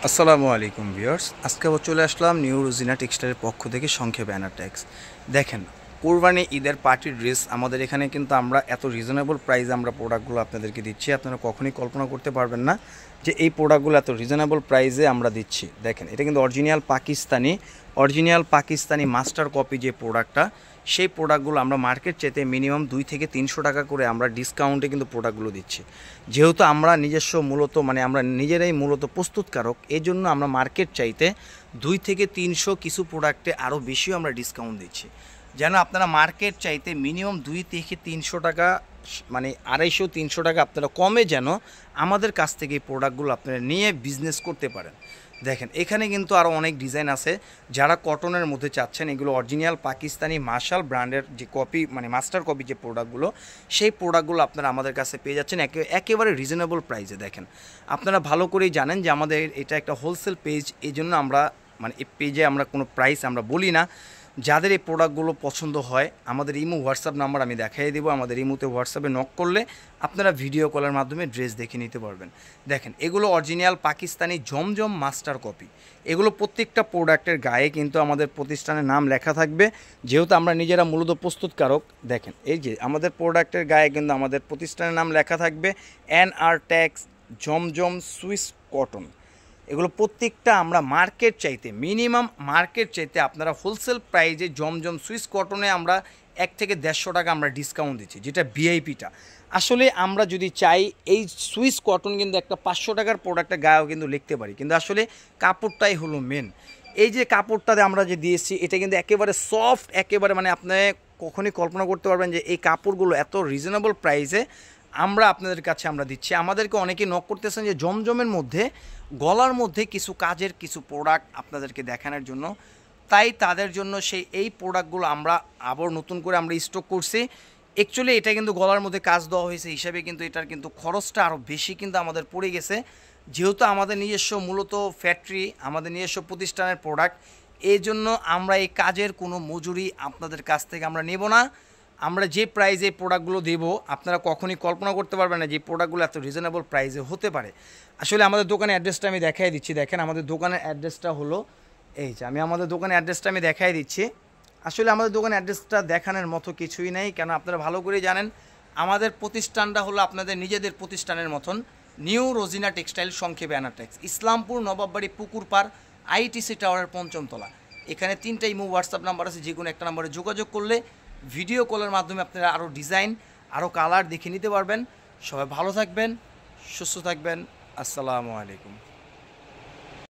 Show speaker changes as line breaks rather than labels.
আসসালামু আলাইকুম ভিউয়ার্স, আজকে আবার চলে আসলাম নিউ রোজিনা টেক্সটাইলের পক্ষ থেকে সংক্ষেপে অ্যানাটেক্স। দেখেন, কোরবানি ঈদের পার্টি ড্রেস আমাদের এখানে কিন্তু আমরা এত রিজনেবল প্রাইসে আমরা প্রোডাক্টগুলো আপনাদেরকে দিচ্ছি। আপনারা কখনোই কল্পনা করতে পারবেন না যে এই প্রোডাক্টগুলো এত রিজনেবল প্রাইসে আমরা দিচ্ছি। দেখেন, এটা কিন্তু অরিজিনাল পাকিস্তানি মাস্টার কপি যে প্রোডাক্টটা, সেই প্রোডাক্টগুলো আমরা মার্কেট চাইতে মিনিমাম 2 থেকে 300 টাকা করে আমরা ডিসকাউন্টে কিন্তু প্রোডাক্টগুলো দিচ্ছি। যেহেতু আমরা নিজস্ব আমরা নিজেরাই মূলত প্রস্তুতকারক, এই জন্য আমরা মার্কেট চাইতে 2 থেকে 300 কিছু প্রোডাক্টে আরও বেশিও আমরা ডিসকাউন্ট দিচ্ছি, যেন আপনারা মার্কেট চাইতে মিনিমাম 2 থেকে 300 টাকা, 250-300 টাকা আপনারা কমে যেন আমাদের কাছ থেকে এই প্রোডাক্টগুলো আপনারা নিয়ে বিজনেস করতে পারেন। দেখেন, এখানে কিন্তু আরও অনেক ডিজাইন আছে। যারা কটনের মধ্যে চাচ্ছেন, এগুলো অরিজিনাল পাকিস্তানি মার্শাল ব্র্যান্ডের যে কপি মাস্টার কপি যে প্রোডাক্টগুলো, সেই প্রোডাক্টগুলো আপনারা আমাদের কাছে পেয়ে যাচ্ছেন একেবারে রিজনেবল প্রাইসে। দেখেন, আপনারা ভালো করেই জানেন যে আমাদের এটা একটা হোলসেল পেজ, এই জন্য আমরা এই পেজে আমরা কোনো প্রাইস আমরা বলি না। যাদের এই প্রোডাক্টগুলো পছন্দ হয়, আমাদের ইমো হোয়াটসঅ্যাপ নাম্বার আমি দেখাই দেবো। আমাদের ইমোতে হোয়াটসঅ্যাপে নক করলে আপনারা ভিডিও কলের মাধ্যমে ড্রেস দেখে নিতে পারবেন। দেখেন, এগুলো অরিজিনাল পাকিস্তানি জমজম মাস্টার কপি। এগুলো প্রত্যেকটা প্রোডাক্টের গায়ে কিন্তু আমাদের প্রতিষ্ঠানের নাম লেখা থাকবে, যেহেতু আমরা নিজেরা মূলত প্রস্তুতকারক। দেখেন, এই যে আমাদের প্রোডাক্টের গায়ে কিন্তু আমাদের প্রতিষ্ঠানের নাম লেখা থাকবে NR ট্যাক্স জমজম সুইস কটন। এগুলো প্রত্যেকটা আমরা মার্কেট চাইতে আপনারা হোলসেল প্রাইজে জমজম সুইস কটনে আমরা 1 থেকে 150 টাকা আমরা ডিসকাউন্ট দিচ্ছি, যেটা ভিআইপিটা। আসলে আমরা যদি চাই এই সুইস কটন কিন্তু একটা 500 টাকার প্রোডাক্টের গায়েও কিন্তু লিখতে পারি, কিন্তু আসলে কাপড়টাই হলো মেন। এই যে কাপড়টাতে আমরা যে দিয়েছি, এটা কিন্তু একেবারে সফট, একেবারে আপনি কখনই কল্পনা করতে পারবেন যে এই কাপড়গুলো এত রিজনেবল প্রাইসে আমরা আপনাদের কাছে আমরা দিচ্ছি। আমাদেরকে অনেকেই নক করতেছেন যে জমজমের মধ্যে গলার মধ্যে কিছু কাজের কিছু প্রোডাক্ট আপনাদেরকে দেখানোর জন্য, তাই তাদের জন্য এই প্রোডাক্টগুলো আমরা আবার নতুন করে আমরা স্টক করছি। অ্যাকচুয়ালি এটা কিন্তু গলার মধ্যে কাজ দেওয়া হয়েছে হিসাবে কিন্তু এটার কিন্তু খরচটা আরও বেশি কিন্তু আমাদের পড়ে গেছে, যেহেতু আমাদের নিজস্ব মূলত ফ্যাক্টরি, আমাদের নিজস্ব প্রতিষ্ঠানের প্রোডাক্ট। এই জন্য আমরা এই কাজের কোনো মজুরি আপনাদের কাছ থেকে আমরা নেব না। আমরা যে প্রাইজে এই প্রোডাক্টগুলো দেবো, আপনারা কখনই কল্পনা করতে পারবেন না যে প্রোডাক্টগুলো এত রিজনেবল প্রাইসে হতে পারে। আসলে আমাদের দোকানের অ্যাড্রেসটা আমি দেখাই দিচ্ছি। দেখেন, আমাদের দোকানের অ্যাড্রেসটা হলো এই যে, আমি আমাদের দোকানের অ্যাড্রেসটা আমি দেখাই দিচ্ছি। আসলে আমাদের দোকানের অ্যাড্রেসটা দেখানোর মতো কিছুই নেই, কেন আপনারা ভালো করে জানেন আমাদের প্রতিষ্ঠানটা হলো আপনাদের নিজেদের প্রতিষ্ঠানের মতন, নিউ রোজিনা টেক্সটাইল, সংক্ষেপে অ্যানাটেক্স, ইসলামপুর নবাববাড়ি পুকুর পাড়, আইটিসি টাওয়ারের 5ম তলা। এখানে 3টা ইমো হোয়াটসঅ্যাপ নাম্বার আছে, যে কোনো একটা নাম্বারে যোগাযোগ করলে ভিডিও কলের মাধ্যমে আপনারা আরও ডিজাইন, আরও কালার দেখে নিতে পারবেন। সবাই ভালো থাকবেন, সুস্থ থাকবেন। আসসালামু আলাইকুম।